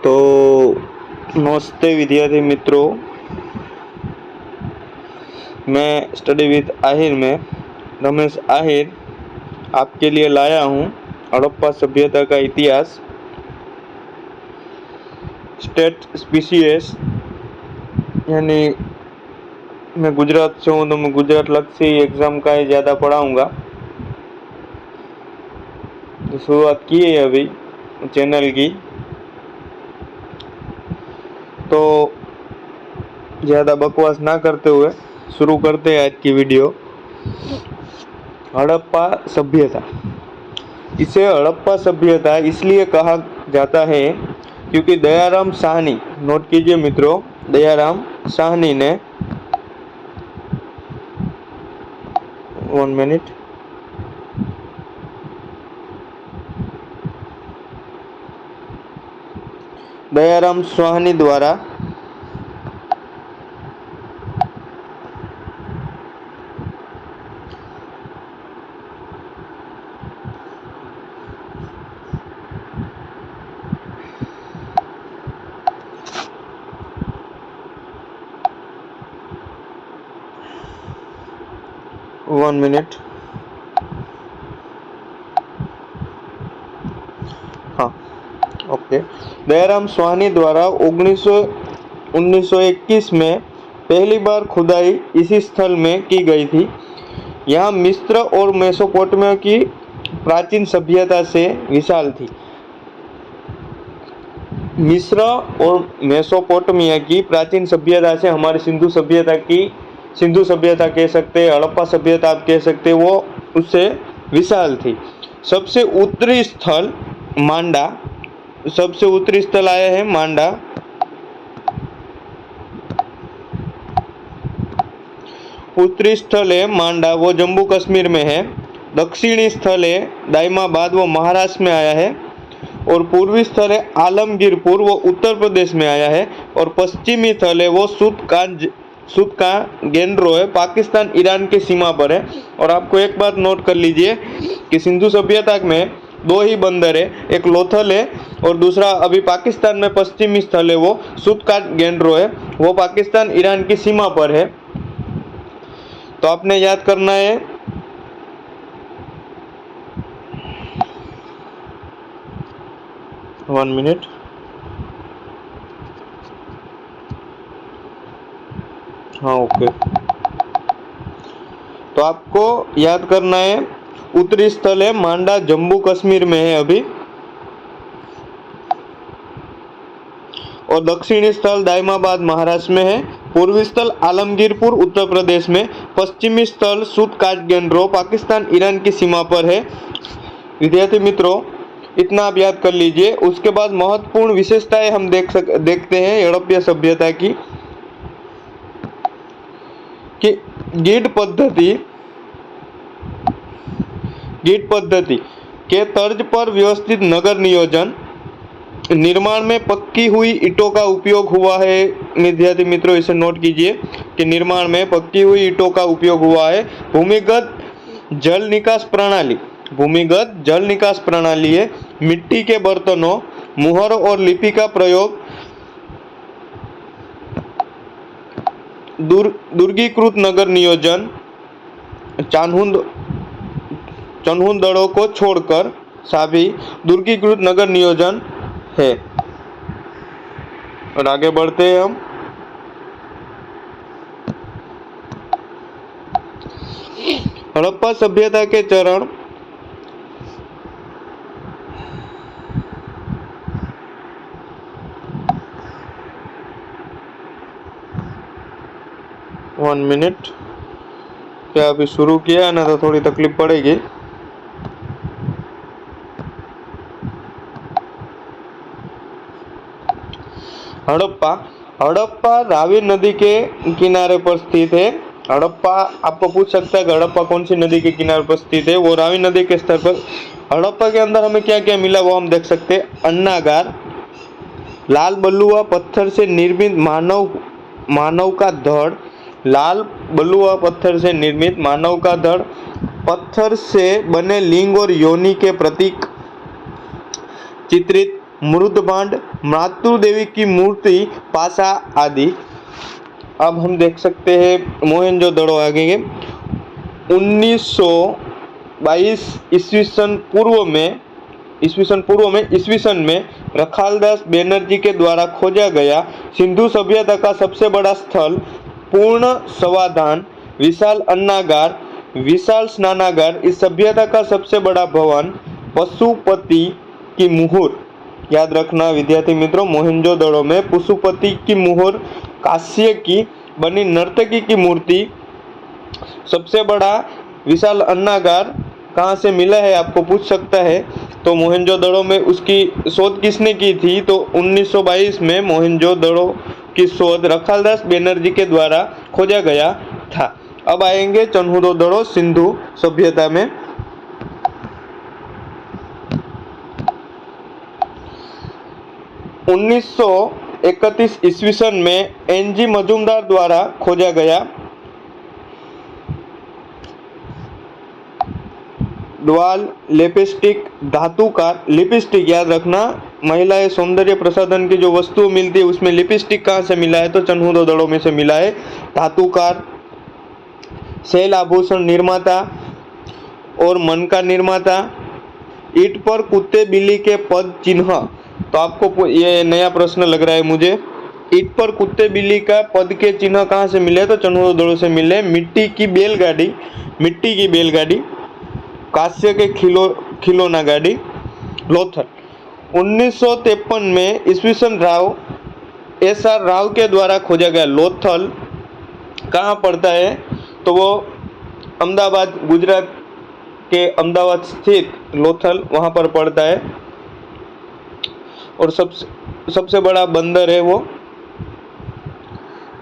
तो नमस्ते विद्यार्थी मित्रों, मैं स्टडी विद आहिर में रमेश आहिर आपके लिए लाया हूँ हड़प्पा सभ्यता का इतिहास। स्टेट स्पीसीएस यानी मैं गुजरात से हूँ तो मैं गुजरात लक्ष्य एग्ज़ाम का ही ज़्यादा पढ़ाऊँगा। तो शुरुआत की है अभी चैनल की, तो ज़्यादा बकवास ना करते हुए शुरू करते हैं आज की वीडियो। हड़प्पा सभ्यता, इसे हड़प्पा सभ्यता इसलिए कहा जाता है क्योंकि दयाराम साहनी, नोट कीजिए मित्रों, दयाराम साहनी ने 1 मिनट दयाराम साहनी द्वारा वन मिनट हाँ ओके। दयाराम साहनी द्वारा 1921 में पहली बार खुदाई इसी स्थल में की गई थी। यहाँ मिस्र और मेसोपोटामिया की प्राचीन सभ्यता से विशाल थी। मिस्र और मेसोपोटामिया की प्राचीन सभ्यता से हमारी सिंधु सभ्यता कह सकते हैं, हड़प्पा सभ्यता आप कह सकते हैं, वो उससे विशाल थी। सबसे उत्तरी स्थल मांडा, सबसे उत्तरी स्थल आया है मांडा। उत्तरी स्थल है मांडा, वो जम्मू कश्मीर में है। दक्षिणी स्थल है दाइमाबाद, वो महाराष्ट्र में आया है। और पूर्वी स्थल है आलमगीरपुर, वो उत्तर प्रदेश में आया है। और पश्चिमी स्थल है वो सुत का गेंड्रो है, पाकिस्तान ईरान की सीमा पर है। और आपको एक बात नोट कर लीजिए कि सिंधु सभ्यता में दो ही बंदर है, एक लोथल है और दूसरा अभी पाकिस्तान में पश्चिमी स्थल है वो सुत का गेंड्रो है, वो पाकिस्तान ईरान की सीमा पर है। तो आपने याद करना है वन मिनट हाँ ओके। तो आपको याद करना है उत्तरी स्थल है मांडा, जम्मू कश्मीर में है अभी। और दक्षिणी स्थल दाइमाबाद महाराष्ट्र में है। पूर्वी स्थल आलमगीरपुर उत्तर प्रदेश में। पश्चिमी स्थल सुत काटगेंड्रो पाकिस्तान ईरान की सीमा पर है। विद्यार्थी मित्रों, इतना आप याद कर लीजिए। उसके बाद महत्वपूर्ण विशेषताएं हम देखते हैं हड़प्पा सभ्यता की, कि गीड पद्धति के तर्ज पर व्यवस्थित नगर नियोजन, निर्माण में पक्की हुई ईंटों का उपयोग हुआ है। विद्यार्थी मित्रों, इसे नोट कीजिए कि निर्माण में पक्की हुई ईंटों का उपयोग हुआ है। भूमिगत जल निकास प्रणाली है। मिट्टी के बर्तनों, मुहर और लिपि का प्रयोग, दुर्गीकृत नगर नियोजन, चन्हुदड़ों को छोड़कर सभी दुर्गीकृत नगर नियोजन है। और आगे बढ़ते हैं हम। हड़प्पा सभ्यता के चरण, वन मिनट, क्या अभी शुरू किया है ना तो थोड़ी तकलीफ पड़ेगी। हड़प्पा रावी नदी के किनारे पर स्थित है। हड़प्पा आपको पूछ सकता है कि हड़प्पा कौन सी नदी के किनारे पर स्थित है, वो रावी नदी के स्तर पर। हड़प्पा के अंदर हमें क्या क्या मिला वो हम देख सकते हैं। अन्नागार, लाल बलुआ पत्थर से निर्मित मानव का धड़, लाल बलुआ पत्थर से निर्मित मानव का धड़, पत्थर से बने लिंग और योनि के प्रतीक चित्रित मृदभांड, मातृ देवी की मूर्ति, पासा आदि। अब हम देख सकते हैं मोहनजोदड़ो आगे 1922 ईस्वी सन में रखालदास बनर्जी के द्वारा खोजा गया सिंधु सभ्यता का सबसे बड़ा स्थल पूर्ण समाधान, विशाल अन्नागार, विशाल स्नानागार, इस सभ्यता का सबसे बड़ा भवन पशुपति की मुहर। याद रखना विद्यार्थी मित्रों, मोहनजोदड़ो में पशुपति की मुहर, कांस्य की बनी नर्तकी की मूर्ति, सबसे बड़ा विशाल अन्नागार कहाँ से मिला है आपको पूछ सकता है। तो मोहनजोदड़ो में उसकी शोध किसने की थी? तो 1922 में मोहनजोदड़ो की शोध रखालदास बनर्जी के द्वारा खोजा गया था। अब आएंगे चन्हुदोदड़ो सिंधु सभ्यता में। 1931 ईस्वी सन में एनजी मजूमदार द्वारा खोजा गया ड्वाल लिपस्टिक धातुकार, लिपस्टिक याद रखना, महिलाएं सौंदर्य प्रसाधन की जो वस्तुएं मिलती है उसमें लिपस्टिक कहाँ से मिला है? तो चन्हुदोदड़ो में से मिला है। धातुकार, शैल आभूषण निर्माता और मन का निर्माता, ईंट पर कुत्ते बिल्ली के पद चिन्ह। तो आपको ये नया प्रश्न लग रहा है मुझे, ईंट पर कुत्ते बिल्ली का पद के चिन्ह कहाँ से मिले? तो चन्हुदोदड़ो से मिले। मिट्टी की बैलगाड़ी, कांस्य के खिलौना गाड़ी, लोथल। 1953 में ईस्वीसन SR राव के द्वारा खोजा गया लोथल कहाँ पड़ता है? तो वो अहमदाबाद, गुजरात के अहमदाबाद स्थित लोथल वहाँ पर पड़ता है और सबसे बड़ा बंदर है वो,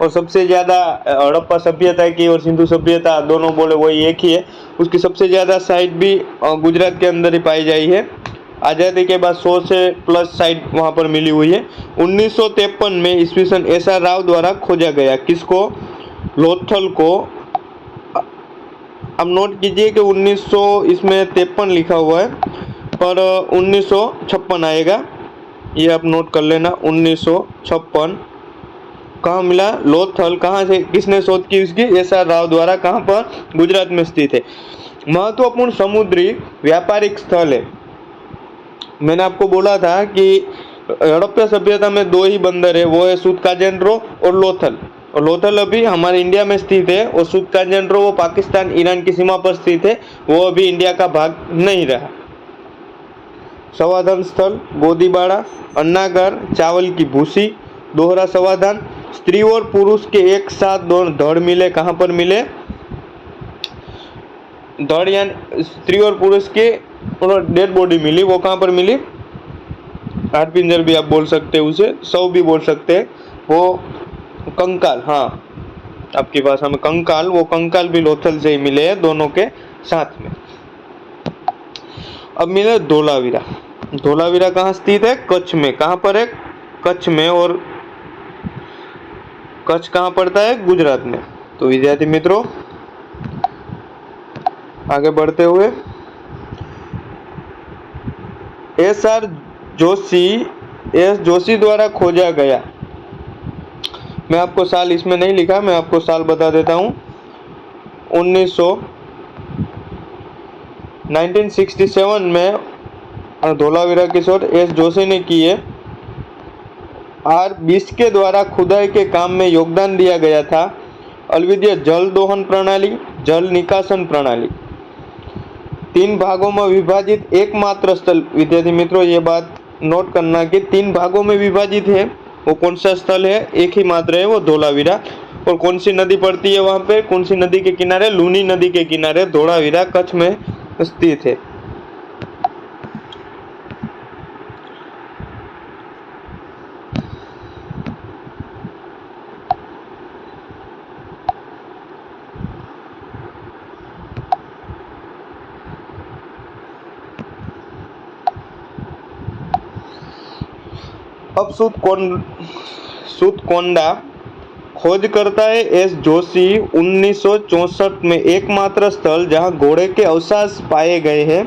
और सबसे ज़्यादा हड़प्पा सभ्यता की और सिंधु सभ्यता दोनों बोले वही एक ही है। उसकी सबसे ज़्यादा साइट भी गुजरात के अंदर ही पाई जाई है। आज़ादी के बाद 100 से प्लस साइट वहाँ पर मिली हुई है। 1953 में ईस्वीसन SR राव द्वारा खोजा गया किसको? लोथल को। अब नोट कीजिए कि 1900 इसमें 53 लिखा हुआ है पर 1956 आएगा, ये आप नोट कर लेना। 1956 कहाँ मिला? लोथल। कहाँ से, किसने शोध की उसकी? SR राव द्वारा। कहाँ पर? गुजरात में स्थित है। महत्वपूर्ण समुद्री व्यापारिक स्थल है। मैंने आपको बोला था कि हड़प्पा सभ्यता में 2 ही बंदर है, वो है सूतकाजेंड्रो और लोथल। और लोथल अभी हमारे इंडिया में स्थित है और सूतकाजेंड्रो वो पाकिस्तान ईरान की सीमा पर स्थित है, वो अभी इंडिया का भाग नहीं रहा। समाधान स्थल गोदीबाड़ा, अन्नागार, चावल की भूसी, दोहरा समाधान, स्त्री और पुरुष के एक साथ दोनों धड़ मिले। कहाँ पर मिले? धड़ यानी स्त्री और पुरुष के डेड बॉडी मिली, वो कहाँ पर मिली? हाडपिंजर भी आप बोल सकते हैं उसे, शव भी बोल सकते हैं, वो कंकाल, हाँ आपकी भाषा में कंकाल, वो कंकाल भी लोथल से ही मिले हैं दोनों के साथ में। अब मिले धोलावीरा। धोलावीरा कहाँ स्थित है? कच्छ में। कहाँ पर है? कच्छ में। और कच्छ कहाँ पड़ता है? गुजरात में। तो विद्यार्थी मित्रों आगे बढ़ते हुए एस जोशी द्वारा खोजा गया, मैं आपको साल इसमें नहीं लिखा, मैं आपको साल बता देता हूँ। 1967 में धोलावीरा की शोध एस जोशी ने की है। R20 के द्वारा खुदाई के काम में योगदान दिया गया था। अद्वितीय जल दोहन प्रणाली, जल निकासन प्रणाली, 3 भागों में विभाजित एकमात्र स्थल। विद्यार्थी मित्रों ये बात नोट करना कि 3 भागों में विभाजित है, वो कौन सा स्थल है? एक ही मात्र है, वो धोलावीरा। और कौन सी नदी पड़ती है वहाँ पे? कौन सी नदी के किनारे? लूनी नदी के किनारे धोलावीरा कच्छ में स्थित है। अब सूतकोंडा खोज करता है एस जोशी 1964 में एकमात्र स्थल जहां घोड़े के अवशेष पाए गए हैं।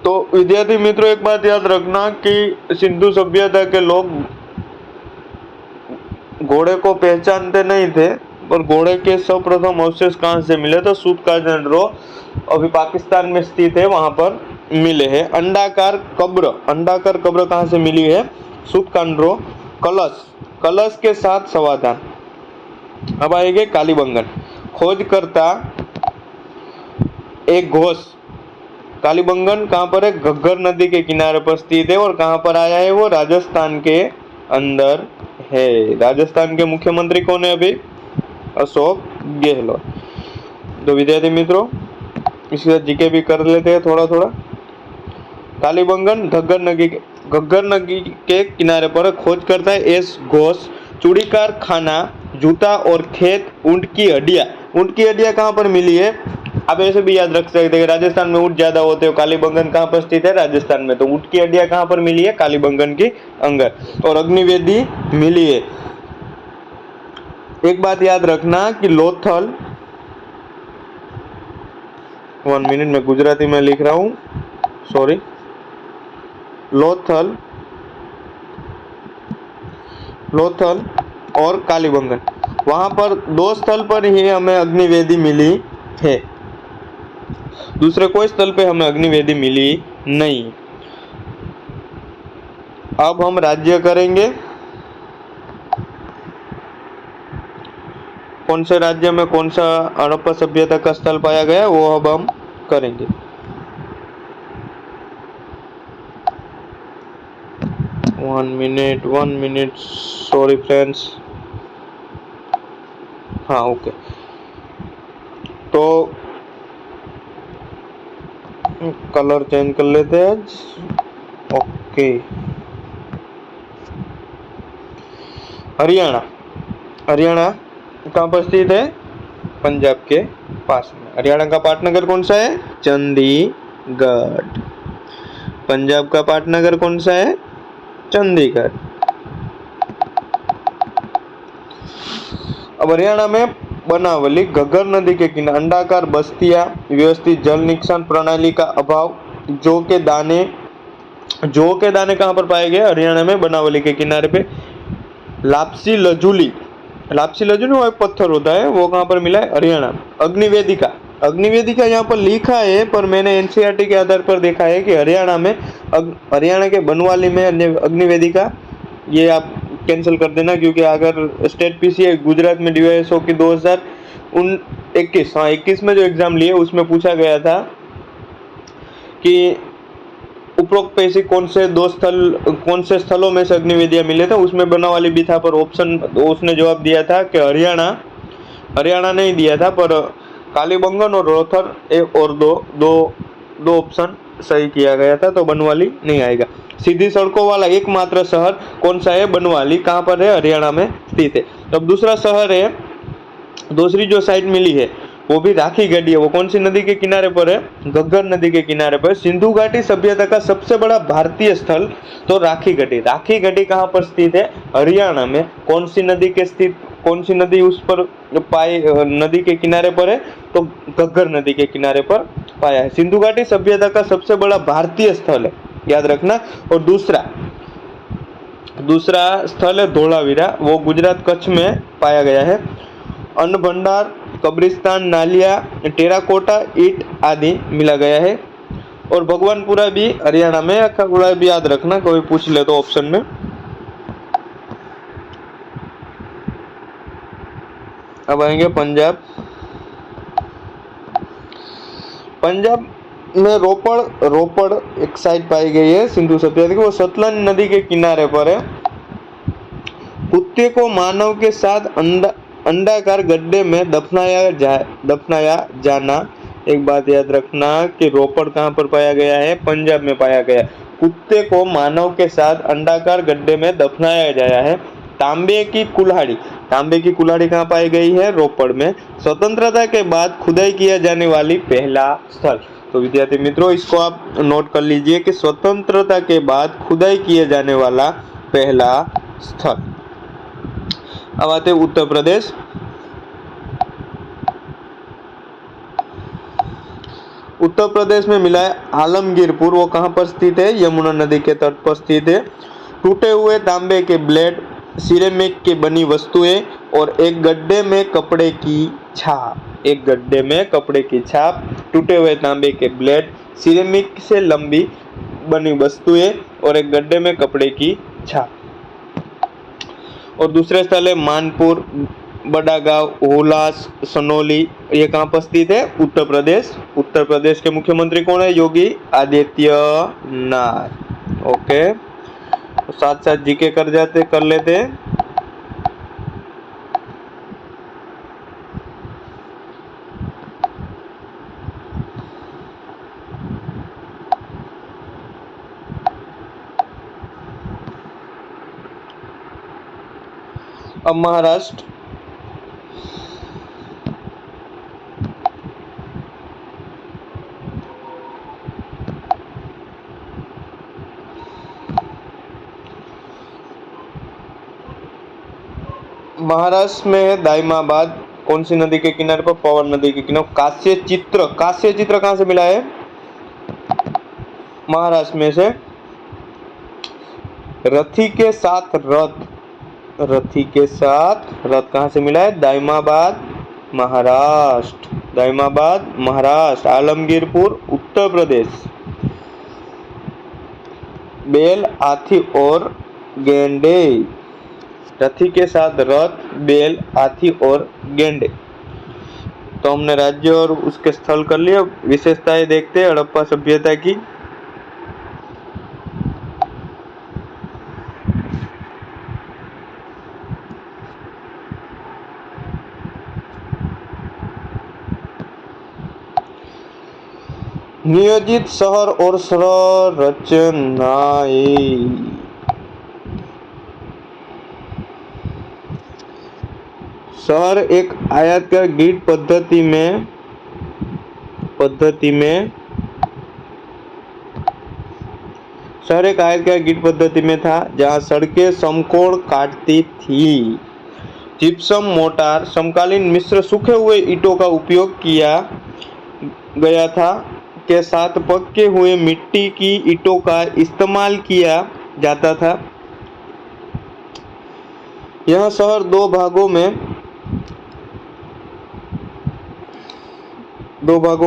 तो विद्यार्थी मित्रों, एक बात याद रखना कि सिंधु सभ्यता के लोग घोड़े को पहचानते नहीं थे, पर घोड़े के सर्वप्रथम अवशेष कहाँ से मिले? तो सूतकाजंड्रो अभी पाकिस्तान में स्थित है, वहां पर मिले हैं। अंडाकार कब्र कहाँ से मिली है? सूतकाजंड्रो। कलश के साथ समाधान। अब आएंगे कालीबंगन। खोजकर्ता एक घोष। कालीबंगन कहाँ पर है? घग्गर नदी के किनारे पर स्थित है। और कहाँ पर आया है वो? राजस्थान के अंदर है। राजस्थान के मुख्यमंत्री कौन है अभी? अशोक गहलोत। तो विद्यार्थी मित्रों, इसके साथ जीके भी कर लेते हैं थोड़ा थोड़ा। कालीबंगन घग्गर नदी के किनारे पर। खोज करता है एस घोष। चूड़ीकार खाना, जूता और खेत, ऊंट की हड्डियां कहाँ पर मिली है? आप ऐसे भी याद रख सकते हैं, राजस्थान में ऊंट ज्यादा होते हो। कालीबंगन कहाँ पर स्थित है? राजस्थान में। तो ऊंट की हड्डियां कहाँ पर मिली है? कालीबंगन की अंदर। और अग्निवेदी मिली है। एक बात याद रखना कि लोथल, 1 मिनट में गुजराती में लिख रहा हूं, सॉरी। लोथल और कालीबंगन, वहां पर 2 स्थल पर ही हमें अग्निवेदी मिली है। दूसरे कोई स्थल पे हमें अग्निवेदी मिली नहीं। अब हम राज्य करेंगे। कौन से राज्य में कौन सा हड़प्पा सभ्यता का स्थल पाया गया, वो अब हम करेंगे। One minute, sorry friends. हाँ, ओके। तो कलर चेंज कर लेते हैं। ओके। हरियाणा कहाँ पर स्थित है? पंजाब के पास में। हरियाणा का पाटनगर कौन सा है? चंडीगढ़। पंजाब का पाटनगर कौन सा है? चंडीगढ़। अब हरियाणा में बनावली, घग्गर नदी के किनारे, अंडाकार बस्तियां, व्यवस्थित जल निकास प्रणाली का अभाव, जौ के दाने कहाँ पर पाए गए? हरियाणा में बनावली के किनारे पे। लापसी लजूली वो एक पत्थर होता है, वो कहाँ पर मिला है? हरियाणा। अग्निवेदिका यहाँ पर लिखा है, पर मैंने एनसीईआरटी के आधार पर देखा है कि हरियाणा के बनवाली में अग्निवेदिका, ये आप कैंसिल कर देना, क्योंकि अगर स्टेट पीसीए गुजरात में डीवाईएसओ की 2021 में जो एग्जाम लिए उसमें पूछा गया था कि उपरोक्त पैसे कौन से स्थलों में से अग्निवेदियां मिले थे, उसमें बनावाली भी था, पर ऑप्शन उसने जवाब दिया था कि हरियाणा नहीं दिया था, पर कालीबंगन और रोहतक और दो ऑप्शन सही किया गया था, तो बनवाली नहीं आएगा। सीधी सड़कों वाला एकमात्र शहर कौन सा है? बनवाली। कहाँ पर है? हरियाणा में स्थित है। तो अब दूसरा शहर है, दूसरी जो साइट मिली है वो भी राखी गढ़ी है। वो कौन सी नदी के किनारे पर है? घग्गर नदी के किनारे पर। सिंधु घाटी सभ्यता का सबसे बड़ा भारतीय स्थल, तो राखी गढ़ी कहाँ पर स्थित है? हरियाणा में। कौन सी नदी उस पर नदी के किनारे पर है? तो घग्गर नदी के किनारे पर पाया है। सिंधु घाटी सभ्यता का सबसे बड़ा भारतीय स्थल है, याद रखना। और दूसरा स्थल है धोलावीरा, वो गुजरात कच्छ में पाया गया है। अन्न भंडार, कब्रिस्तान, नालिया, टेराकोटा, ईट आदि मिला गया है। और भगवानपुरा भी हरियाणा में। अखापुरा भी याद रखना, कोई पूछ ले तो ऑप्शन में। अब आएंगे पंजाब में रोपड़ एक साइड पाई गई है सिंधु सभ्यता की, वो सतलज नदी के किनारे पर है। कुत्ते को मानव के साथ अंडाकार गड्ढे में दफनाया जाना। एक बात याद रखना कि रोपड़ कहाँ पर पाया गया है? पंजाब में पाया गया। कुत्ते को मानव के साथ अंडाकार गड्ढे में दफनाया गया है। तांबे की कुल्हाड़ी कहाँ पाई गई है? रोपड़ में। स्वतंत्रता के बाद खुदाई किया जाने वाली पहला स्थल, तो विद्यार्थी मित्रों इसको आप नोट कर लीजिए कि स्वतंत्रता के बाद खुदाई किया जाने वाला पहला स्थल। अब आते उत्तर प्रदेश। उत्तर प्रदेश में मिला है आलमगीरपुर, वो कहाँ पर स्थित है? यमुना नदी के तट पर स्थित है। टूटे हुए तांबे के ब्लेड, सिरेमिक की बनी वस्तुएं और एक गड्ढे में कपड़े की छाप। एक गड्ढे में कपड़े की छाप, टूटे हुए तांबे के ब्लेड, सिरेमिक से लंबी बनी वस्तुएं और एक गड्ढे में कपड़े की छाप। और दूसरे स्थल है मानपुर, बड़ागांव, हुलास, सनौली, ये कहाँ पर स्थित है? उत्तर प्रदेश। उत्तर प्रदेश के मुख्यमंत्री कौन है? योगी आदित्यनाथ। ओके, तो साथ साथ जीके कर लेते हैं। अब महाराष्ट्र, महाराष्ट्र में है दाइमाबाद, कौन सी नदी के किनारे पर? पवन नदी के किनारे। कांस्य चित्र, कांस्य चित्र कहां से मिला है? महाराष्ट्र में से रथी के साथ रथ, रथी के साथ रथ कहां से मिला है? दाइमाबाद, महाराष्ट्र। दाइमाबाद, महाराष्ट्र। आलमगीरपुर, उत्तर प्रदेश। बैल, हाथी और गेंडे, रथी के साथ रथ, बैल, हाथी और गेंडे। तो हमने राज्य और उसके स्थल कर लिया। विशेषताएं देखते हैं हड़प्पा सभ्यता की। नियोजित शहर और संरचनाएं। शहर एक आयताकार ग्रिड पद्धति में शहर एक आयताकार ग्रिड पद्धति में था, जहां सड़कें समकोण काटती थी। जिप्सम मोर्टार, समकालीन मिश्र सूखे हुए ईंटों का उपयोग किया गया था, के साथ पके हुए मिट्टी की ईंटों का इस्तेमाल किया जाता था। यह शहर दो भागों में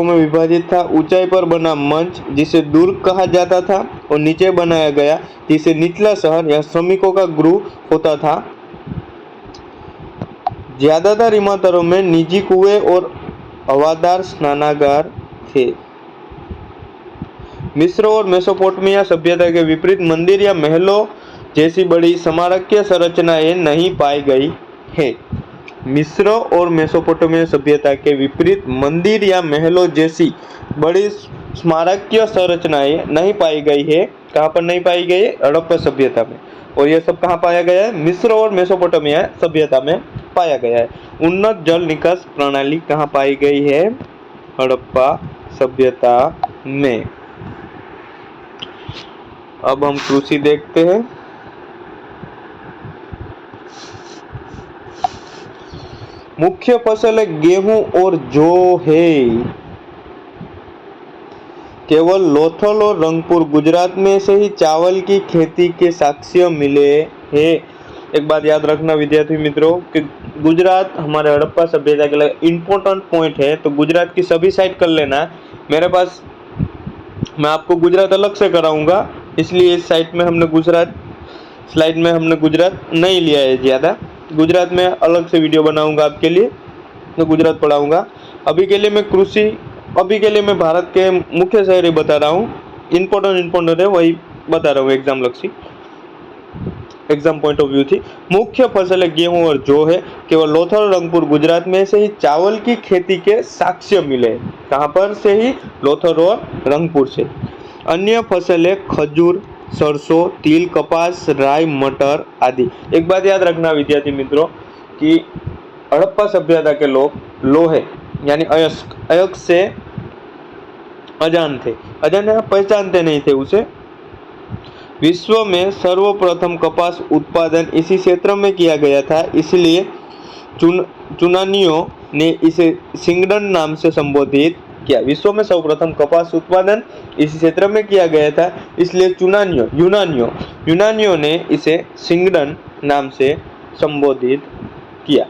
विभाजित था। ऊंचाई पर बना मंच, जिसे दुर्ग कहा जाता था, और नीचे बनाया गया, जिसे निचला शहर या श्रमिकों का गृह होता था। ज्यादातर इमारतों में निजी कुएं और हवादार स्नानागार थे। मिस्र और मेसोपोटामिया सभ्यता के विपरीत मंदिर या महलों जैसी बड़ी स्मारकीय संरचनाएं नहीं पाई गई है। मिस्र और मेसोपोटामिया सभ्यता के विपरीत मंदिर या महलों जैसी बड़ी स्मारकीय संरचनाएं नहीं पाई गई है। कहाँ पर नहीं पाई गई है? हड़प्पा सभ्यता में। और यह सब कहाँ पाया गया है? मिस्र और मेसोपोटामिया सभ्यता में पाया गया है। उन्नत जल निकास प्रणाली कहाँ पाई गई है? हड़प्पा सभ्यता में। अब हम कृषि देखते हैं। मुख्य फसल है गेहूं और जौ है। केवल लोथल और रंगपुर गुजरात में से ही चावल की खेती के साक्ष्य मिले हैं। एक बात याद रखना विद्यार्थी मित्रों कि गुजरात हमारे हड़प्पा सभ्यता के लिए इम्पोर्टेंट पॉइंट है, तो गुजरात की सभी साइड कर लेना। मेरे पास मैं आपको गुजरात अलग से कराऊंगा, इसलिए इस साइड में हमने गुजरात नहीं लिया है ज़्यादा। गुजरात में अलग से वीडियो बनाऊंगा आपके लिए, तो गुजरात पढ़ाऊंगा। अभी के लिए मैं भारत के मुख्य शहर बता रहा हूँ। इम्पोर्टेंट है वही बता रहा हूँ, एग्जाम पॉइंट ऑफ व्यू थी। मुख्य फसल है गेहूं और जौ है। केवल लोथल रंगपुर गुजरात में से ही चावल की खेती के साक्ष्य मिले। कहाँ पर से ही? लोथल और रंगपुर से। अन्य फसल है खजूर, सरसों, तिल, कपास, राई, मटर आदि। एक बात याद रखना विद्यार्थी मित्रों कि हड़प्पा सभ्यता के लोग लोहे यानी अयस्क से अजान थे। पहचानते नहीं थे उसे। विश्व में सर्वप्रथम कपास उत्पादन इसी क्षेत्र में किया गया था, इसलिए यूनानियों ने इसे सिंगडन नाम से संबोधित किया। विश्व में सर्वप्रथम कपास उत्पादन इस क्षेत्र में किया गया था, इसलिए यूनानियों ने इसे सिंगडन नाम से संबोधित किया।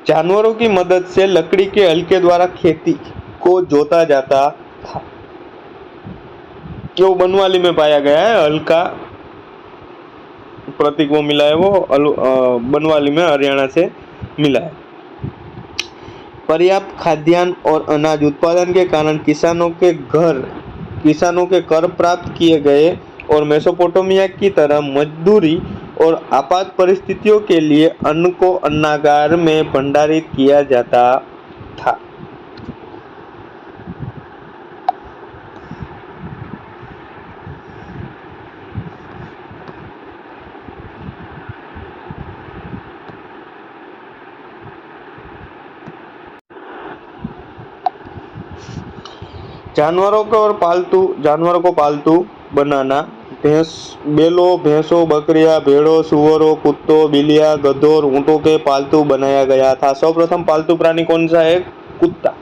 जानवरों की मदद से लकड़ी के हल के द्वारा खेती को जोता जाता था। जो बनवाली में पाया गया है, हल का प्रतीक वो मिला है, वो बनवाली में हरियाणा से मिला है। पर्याप्त खाद्यान्न और अनाज उत्पादन के कारण किसानों के कर प्राप्त किए गए और मेसोपोटामिया की तरह मजदूरी और आपात परिस्थितियों के लिए अन्न को अन्नागार में भंडारित किया जाता था। जानवरों को पालतू बनाना, बैलों, भैंसों, बकरियां, भेड़ों, सुअरों, कुत्तों, बिल्लियां, गधों और ऊंटों के पालतू बनाया गया था। सर्वप्रथम पालतू प्राणी कौन सा है? कुत्ता।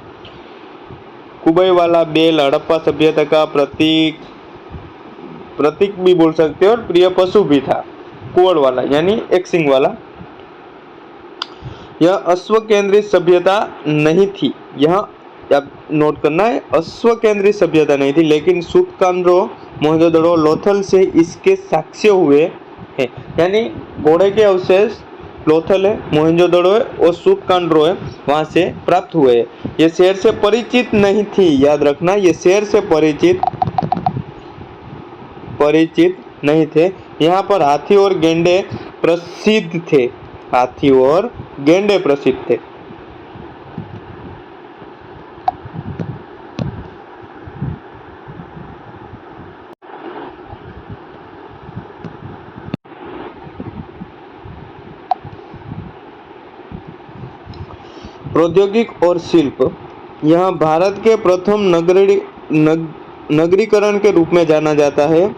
कुबई वाला बैल हड़प्पा सभ्यता का प्रतीक भी बोल सकते हो और प्रिय पशु भी था। कुड़ वाला यानी एक सिंग वाला। यह अश्व केंद्रित सभ्यता नहीं थी। यह आप नोट करना है, अश्व केंद्रित सभ्यता नहीं थी, लेकिन सूतकांड्रो, मोहनजोदड़ो, लोथल से इसके साक्ष्य हुए हैं। यानी घोड़े के अवशेष लोथल है, मोहनजोदड़ो है और सूतकांड्रो है, वहां से प्राप्त हुए हैं। ये शहर से परिचित नहीं थी, याद रखना, ये शहर से परिचित नहीं थे। यहाँ पर हाथी और गेंडे प्रसिद्ध थे। हाथी और गेंडे प्रसिद्ध थे। प्रौद्योगिक और शिल्प, यह भारत के प्रथम नगरीकरण के रूप में जाना जाता है।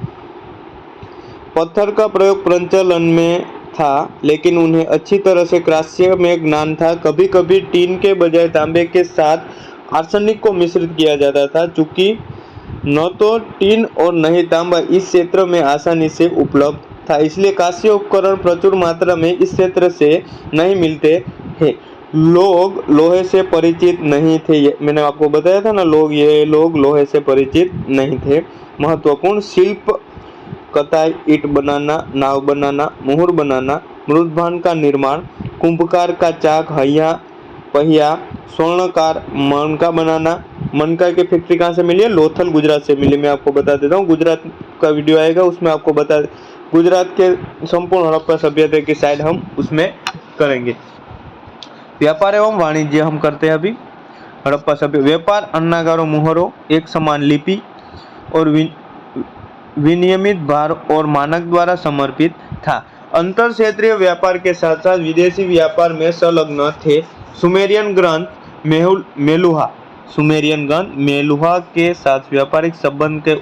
पत्थर का प्रयोग प्रचलन में था, लेकिन उन्हें अच्छी तरह से क्रास्य में ज्ञान था। कभी कभी टीन के बजाय तांबे के साथ आर्सेनिक को मिश्रित किया जाता था। चूंकि न तो टीन और न ही तांबा इस क्षेत्र में आसानी से उपलब्ध था, इसलिए कांस्य उपकरण प्रचुर मात्रा में इस क्षेत्र से नहीं मिलते हैं। लोग लोहे से परिचित नहीं थे, मैंने आपको बताया था ना, ये लोग लोहे से परिचित नहीं थे। महत्वपूर्ण शिल्प, कताई, ईंट बनाना, नाव बनाना, मुहूर बनाना, मृदभान का निर्माण, कुंभकार का चाक, पहिया, स्वर्णकार, मनका बनाना। मनका की फैक्ट्री कहाँ से मिली है? लोथल, गुजरात से मिली। मैं आपको बता देता हूँ, गुजरात का वीडियो आएगा, उसमें आपको गुजरात के संपूर्ण हड़प्पा सभ्यता की साइड हम उसमें करेंगे। व्यापार एवं वाणिज्य हम करते हैं अभी। हड़प्पा सभ्य व्यापार, अन्नागारों, मुहरों, एक समान लिपि और विनियमित भार और मानक द्वारा समर्पित था। अंतर क्षेत्रीय व्यापार के साथ साथ विदेशी व्यापार में संलग्न थे। सुमेरियन ग्रंथ मेलुहा के साथ व्यापारिक संबंध के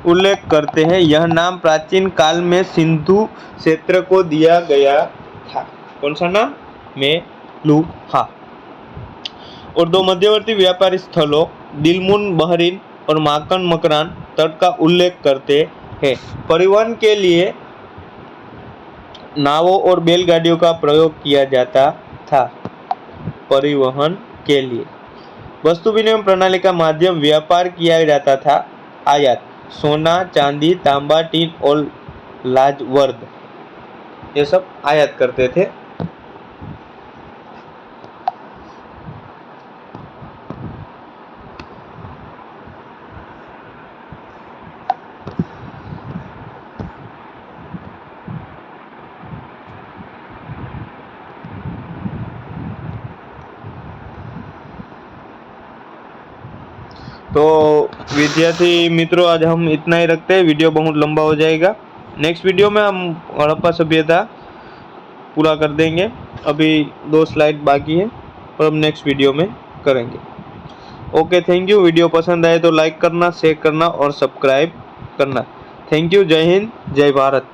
उल्लेख करते हैं। यह नाम प्राचीन काल में सिंधु क्षेत्र को दिया गया था। कौन सा नाम? मेलुहा। और दो मध्यवर्ती व्यापारी स्थलों दिलमुन बहरीन और माकन मकरान तट का उल्लेख करते हैं। परिवहन के लिए नावों और बैलगाड़ियों का प्रयोग किया जाता था। परिवहन के लिए वस्तु विनिमय प्रणाली का माध्यम व्यापार किया जाता था। आयात, सोना, चांदी, तांबा, टीन और लाजवर्द, ये सब आयात करते थे। तो विद्यार्थी मित्रों, आज हम इतना ही रखते हैं, वीडियो बहुत लंबा हो जाएगा। नेक्स्ट वीडियो में हम हड़प्पा सभ्यता पूरा कर देंगे। अभी 2 स्लाइड बाकी है और हम नेक्स्ट वीडियो में करेंगे। Okay, thank you. वीडियो पसंद आए तो लाइक करना, शेयर करना और सब्सक्राइब करना। Thank you. जय हिंद, जय भारत।